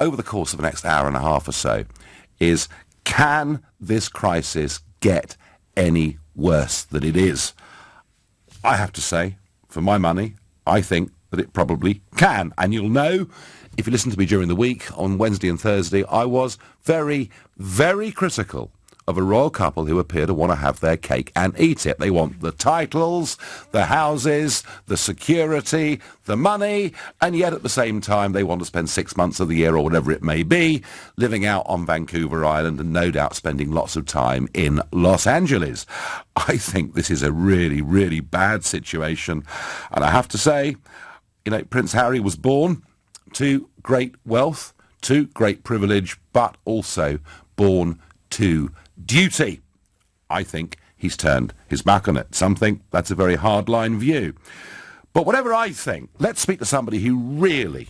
over the course of the next hour and a half or so is, can this crisis get any worse than it is? I have to say, for my money, I think that it probably can. And you'll know, if you listen to me during the week, on Wednesday and Thursday, I was very, very critical of a royal couple who appear to want to have their cake and eat it. They want the titles, the houses, the security, the money, and yet at the same time they want to spend 6 months of the year, or whatever it may be, living out on Vancouver Island and no doubt spending lots of time in Los Angeles. I think this is a really, really bad situation. And I have to say, you know, Prince Harry was born to great wealth, to great privilege, but also born to duty. I think he's turned his back on it. Some think that's a very hardline view. But whatever I think, let's speak to somebody who really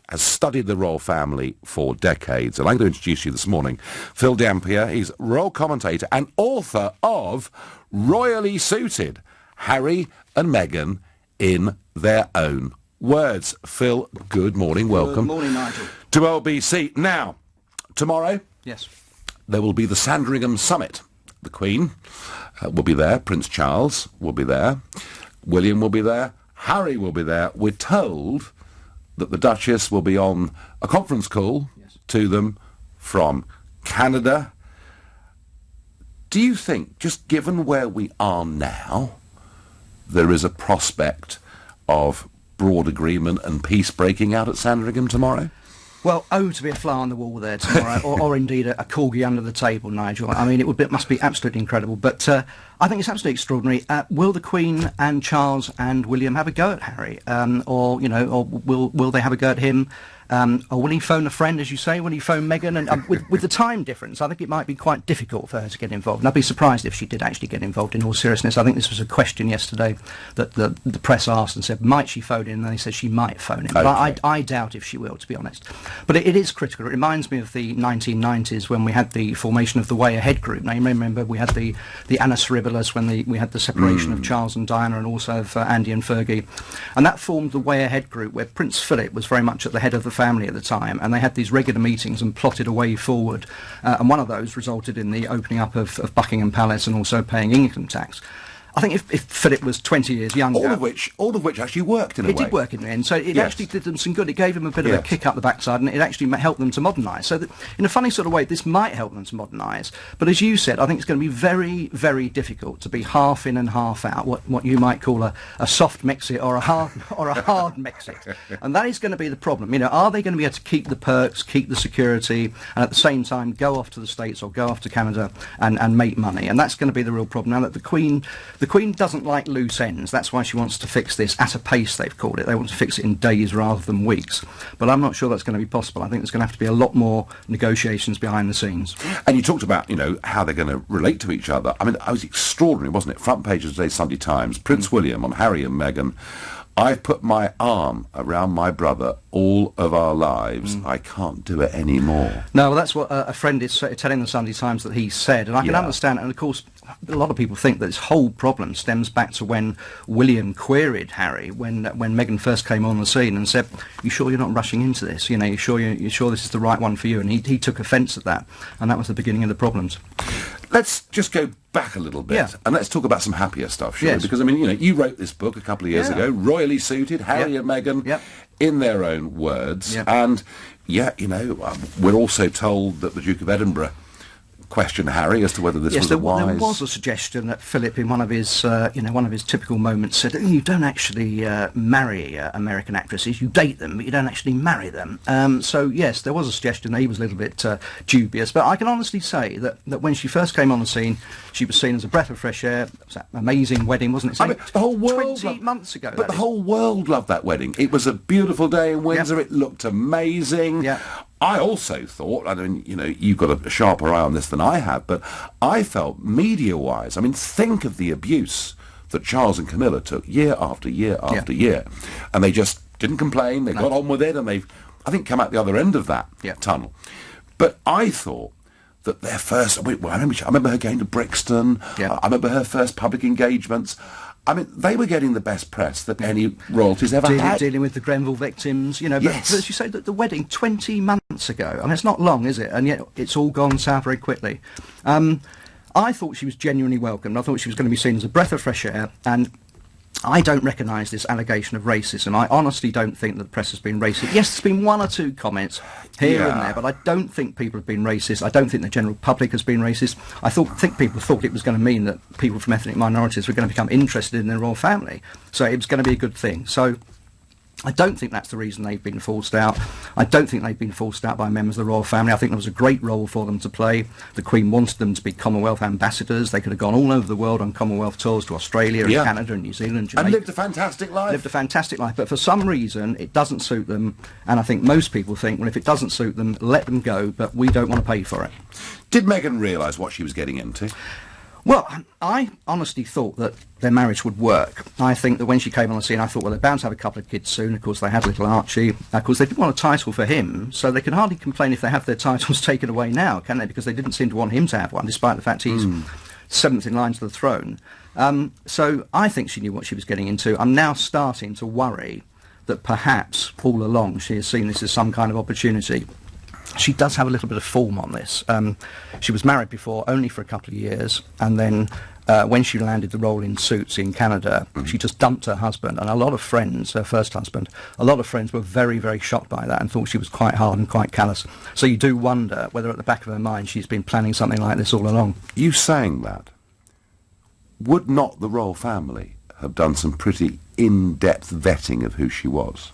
has studied the royal family for decades. And I'm going to introduce you this morning, Phil Dampier. He's royal commentator and author of Royally Suited, Harry and Meghan in Their Own Words. Phil, good morning. Welcome. Good morning, Nigel. To LBC. Now, tomorrow, yes, there will be the Sandringham Summit. The Queen will be there. Prince Charles will be there. William will be there. Harry will be there. We're told that the Duchess will be on a conference call to them from Canada. Do you think, just given where we are now, there is a prospect of broad agreement and peace breaking out at Sandringham tomorrow? Well, to be a fly on the wall there tomorrow, or indeed a corgi under the table, Nigel. I mean, it must be absolutely incredible. But I think it's absolutely extraordinary. Will the Queen and Charles and William have a go at Harry, or will they have a go at him? Or will he phone a friend, as you say? Will he phone Meghan? And with the time difference, I think it might be quite difficult for her to get involved. And I'd be surprised if she did actually get involved, in all seriousness. I think this was a question yesterday that the press asked and said, might she phone in? And they said she might phone in. But I doubt if she will, to be honest. But it is critical. It reminds me of the 1990s when we had the formation of the Way Ahead group. Now, you remember we had the Anna Srivelas when we had the separation of Charles and Diana, and also of Andy and Fergie. And that formed the Way Ahead group, where Prince Philip was very much at the head of the family at the time, and they had these regular meetings and plotted a way forward, and one of those resulted in the opening up of Buckingham Palace and also paying income tax. I think if Philip was 20 years younger... All of which actually worked in a way. It did work in the end, so it actually did them some good. It gave them a bit of a kick up the backside, and it actually helped them to modernise. So that, in a funny sort of way, this might help them to modernise. But as you said, I think it's going to be very, very difficult to be half in and half out, what you might call a soft Mexit or a hard Mexit. And that is going to be the problem. You know, are they going to be able to keep the perks, keep the security, and at the same time go off to the States or go off to Canada and make money? And that's going to be the real problem. Now that the Queen doesn't like loose ends. That's why she wants to fix this at a pace, they've called it. They want to fix it in days rather than weeks. But I'm not sure that's going to be possible. I think there's going to have to be a lot more negotiations behind the scenes. And you talked about, you know, how they're going to relate to each other. I mean, it was extraordinary, wasn't it? Front page of today's Sunday Times. Prince William on Harry and Meghan. I've put my arm around my brother all of our lives. I can't do it anymore. No, well, that's what a friend is telling the Sunday Times that he said, and I can understand. And of course, a lot of people think that this whole problem stems back to when William queried Harry when Meghan first came on the scene and said, "You sure you're not rushing into this? You know, you sure this is the right one for you?" And he took offence at that, and that was the beginning of the problems. Let's just go back a little bit, and let's talk about some happier stuff, shall we? Because, I mean, you know, you wrote this book a couple of years ago, Royally Suited, Harry and Meghan, in Their Own Words. And, you know, we're also told that the Duke of Edinburgh questioned Harry as to whether this was a wise... there was a suggestion that Philip, in one of his typical moments, said, "You don't actually marry American actresses. You date them, but you don't actually marry them." So yes, there was a suggestion that he was a little bit dubious. But I can honestly say that when she first came on the scene, she was seen as a breath of fresh air. It was an amazing wedding, wasn't it? I mean, the whole world 20 months ago. But the whole world loved that wedding. It was a beautiful day in Windsor. It looked amazing. Yeah. I also thought, I mean, you know, you've got a sharper eye on this than I have, but I felt media-wise, I mean, think of the abuse that Charles and Camilla took year after year after year. And they just didn't complain, they got on with it, and they've, I think, come out the other end of that tunnel. But I thought that their first, I remember her going to Brixton, I remember her first public engagements. I mean, they were getting the best press that any royalties ever had. Dealing with the Grenville victims, you know. Yes. But as you say, the wedding 20 months ago. I mean, it's not long, is it? And yet it's all gone south very quickly. I thought she was genuinely welcomed. I thought she was going to be seen as a breath of fresh air, and I don't recognise this allegation of racism. I honestly don't think that the press has been racist. Yes, there's been one or two comments here and there, but I don't think people have been racist. I don't think the general public has been racist. I think people thought it was going to mean that people from ethnic minorities were going to become interested in the royal family. So it was going to be a good thing. So I don't think that's the reason they've been forced out. I don't think they've been forced out by members of the royal family. I think there was a great role for them to play. The Queen wanted them to be Commonwealth ambassadors. They could have gone all over the world on Commonwealth tours to Australia and Canada and New Zealand. Jamaica. And lived a fantastic life. Lived a fantastic life. But for some reason, it doesn't suit them. And I think most people think, well, if it doesn't suit them, let them go, but we don't want to pay for it. Did Meghan realise what she was getting into? Well, I honestly thought that their marriage would work. I think that when she came on the scene, I thought, well, they're bound to have a couple of kids soon. Of course, they had little Archie. Of course, they didn't want a title for him, so they can hardly complain if they have their titles taken away now, can they? Because they didn't seem to want him to have one, despite the fact he's seventh in line to the throne. So I think she knew what she was getting into. I'm now starting to worry that perhaps all along she has seen this as some kind of opportunity. She does have a little bit of form on this. She was married before, only for a couple of years, and then when she landed the role in Suits in Canada, she just dumped her husband, and a lot of friends, her first husband, a lot of friends were very, very shocked by that and thought she was quite hard and quite callous. So you do wonder whether at the back of her mind she's been planning something like this all along. You saying that, would not the royal family have done some pretty in-depth vetting of who she was?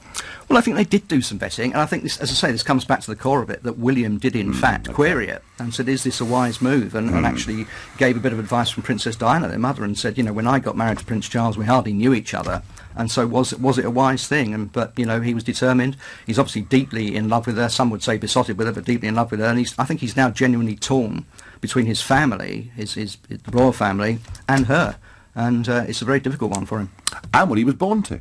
Well, I think they did do some vetting, and I think this, as I say, this comes back to the core of it, that William did in fact query it and said, is this a wise move? And actually gave a bit of advice from Princess Diana, their mother, and said, you know, when I got married to Prince Charles, we hardly knew each other, and so was it a wise thing? But, you know, he was determined. He's obviously deeply in love with her. Some would say besotted with her, but deeply in love with her, and I think he's now genuinely torn between his family, his royal family, and her. And it's a very difficult one for him. And what he was born to.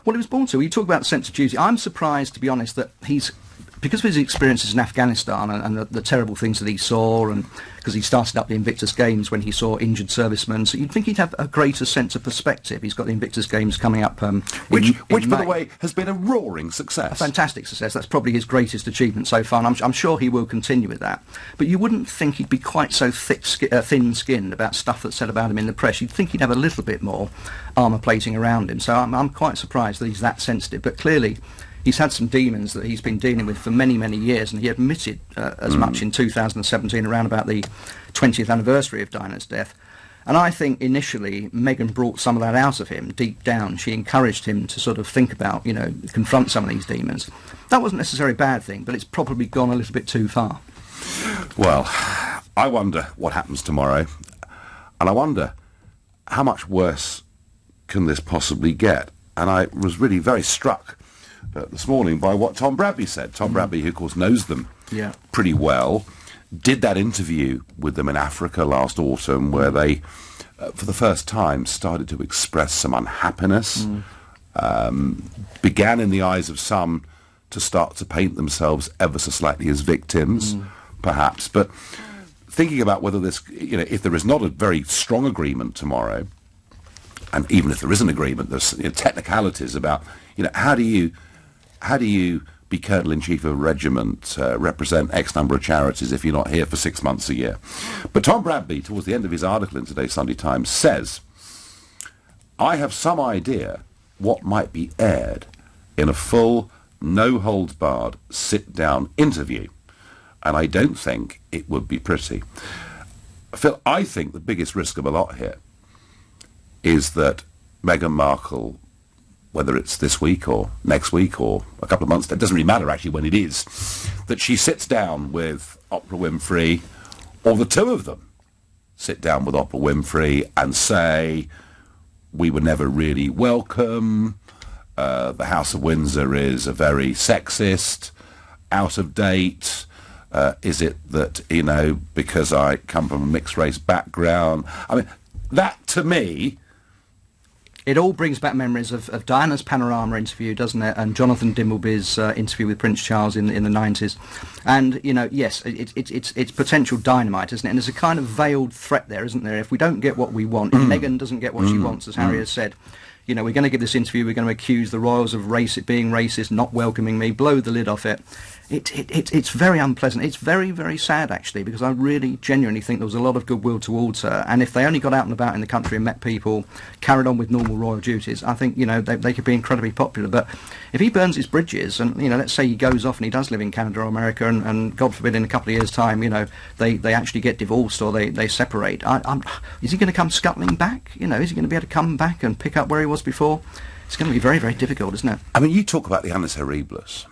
What he was born to. You talk about the sense of duty. I'm surprised, to be honest, that because of his experiences in Afghanistan and the terrible things that he saw, and because he started up the Invictus Games when he saw injured servicemen, so you'd think he'd have a greater sense of perspective. He's got the Invictus Games coming up which, by May. the way, has been a roaring success. A fantastic success. That's probably his greatest achievement so far, and I'm sure he will continue with that. But you wouldn't think he'd be quite so thin-skinned about stuff that's said about him in the press. You'd think he'd have a little bit more armour plating around him. So I'm quite surprised that he's that sensitive. But clearly, he's had some demons that he's been dealing with for many, many years, and he admitted as much in 2017, around about the 20th anniversary of Diana's death. And I think initially Meghan brought some of that out of him deep down. She encouraged him to sort of think about, you know, confront some of these demons. That wasn't necessarily a bad thing, but it's probably gone a little bit too far. Well, I wonder what happens tomorrow, and I wonder how much worse can this possibly get. And I was really very struck this morning by what Tom Bradby said. Tom Bradby, who of course knows them pretty well, did that interview with them in Africa last autumn where they, for the first time, started to express some unhappiness, began in the eyes of some to start to paint themselves ever so slightly as victims, perhaps, but thinking about whether this, you know, if there is not a very strong agreement tomorrow, and even if there is an agreement, there's technicalities about, you know, how do you be Colonel-in-Chief of a regiment, represent X number of charities if you're not here for 6 months a year? But Tom Bradby, towards the end of his article in today's Sunday Times, says, I have some idea what might be aired in a full, no-holds-barred, sit-down interview, and I don't think it would be pretty. Phil, I think the biggest risk of a lot here is that Meghan Markle, whether it's this week or next week or a couple of months, it doesn't really matter actually when it is, that she sits down with Oprah Winfrey, or the two of them sit down with Oprah Winfrey and say, we were never really welcome, the House of Windsor is a very sexist, out of date, is it that, you know, because I come from a mixed race background? I mean, that to me It all brings back memories of Diana's Panorama interview, doesn't it? And Jonathan Dimbleby's interview with Prince Charles in the 90s. And, you know, yes, it's potential dynamite, isn't it? And there's a kind of veiled threat there, isn't there? If we don't get what we want, if Meghan doesn't get what she wants, as Harry has said, you know, we're going to give this interview, we're going to accuse the royals of being racist, not welcoming me, blow the lid off it. It's very unpleasant. It's very, very sad, actually, because I really genuinely think there was a lot of goodwill towards her. And if they only got out and about in the country and met people, carried on with normal royal duties, I think, you know, they could be incredibly popular. But if he burns his bridges and, you know, let's say he goes off and he does live in Canada or America and God forbid, in a couple of years' time, you know, they actually get divorced or they separate, is he going to come scuttling back? You know, is he going to be able to come back and pick up where he was before? It's going to be very, very difficult, isn't it? I mean, you talk about the annus horribilis.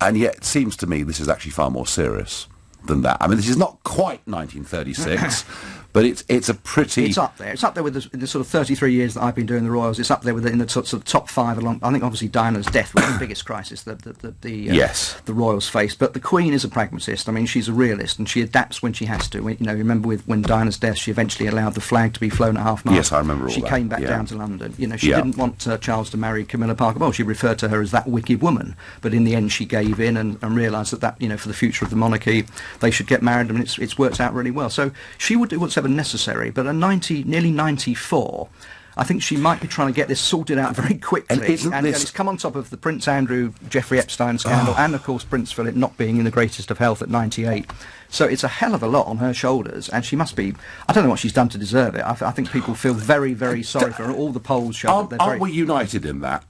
And yet, it seems to me this is actually far more serious than that. I mean, this is not quite 1936, but it's a pretty... It's up there. It's up there with the sort of 33 years that I've been doing the Royals. It's up there with in the sort of top five along... I think obviously Diana's death was the biggest crisis the Royals faced. But the Queen is a pragmatist. I mean, she's a realist and she adapts when she has to. You know, remember when Diana's death, she eventually allowed the flag to be flown at half-mast. Yes, I remember all She that. came back down to London. You know, she didn't want Charles to marry Camilla Parker Bowles. She referred to her as that wicked woman. But in the end, she gave in and realised that, you know, for the future of the monarchy, they should get married, and it's worked out really well. So she would do whatever necessary, but at nearly 94, I think she might be trying to get this sorted out very quickly. And it's come on top of the Prince Andrew, Jeffrey Epstein scandal, and of course Prince Philip not being in the greatest of health at 98. So it's a hell of a lot on her shoulders, and she must be... I don't know what she's done to deserve it. I think people feel very, very sorry for her. All the polls show that they're Aren't we united in that?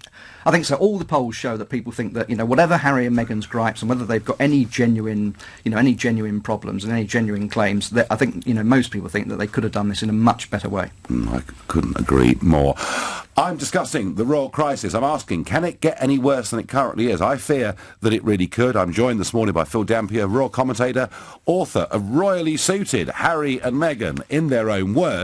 I think so. All the polls show that people think that, you know, whatever Harry and Meghan's gripes and whether they've got any genuine problems and any genuine claims, that I think, you know, most people think that they could have done this in a much better way. I couldn't agree more. I'm discussing the royal crisis. I'm asking, can it get any worse than it currently is? I fear that it really could. I'm joined this morning by Phil Dampier, royal commentator, author of Royally Suited, Harry and Meghan in their own words.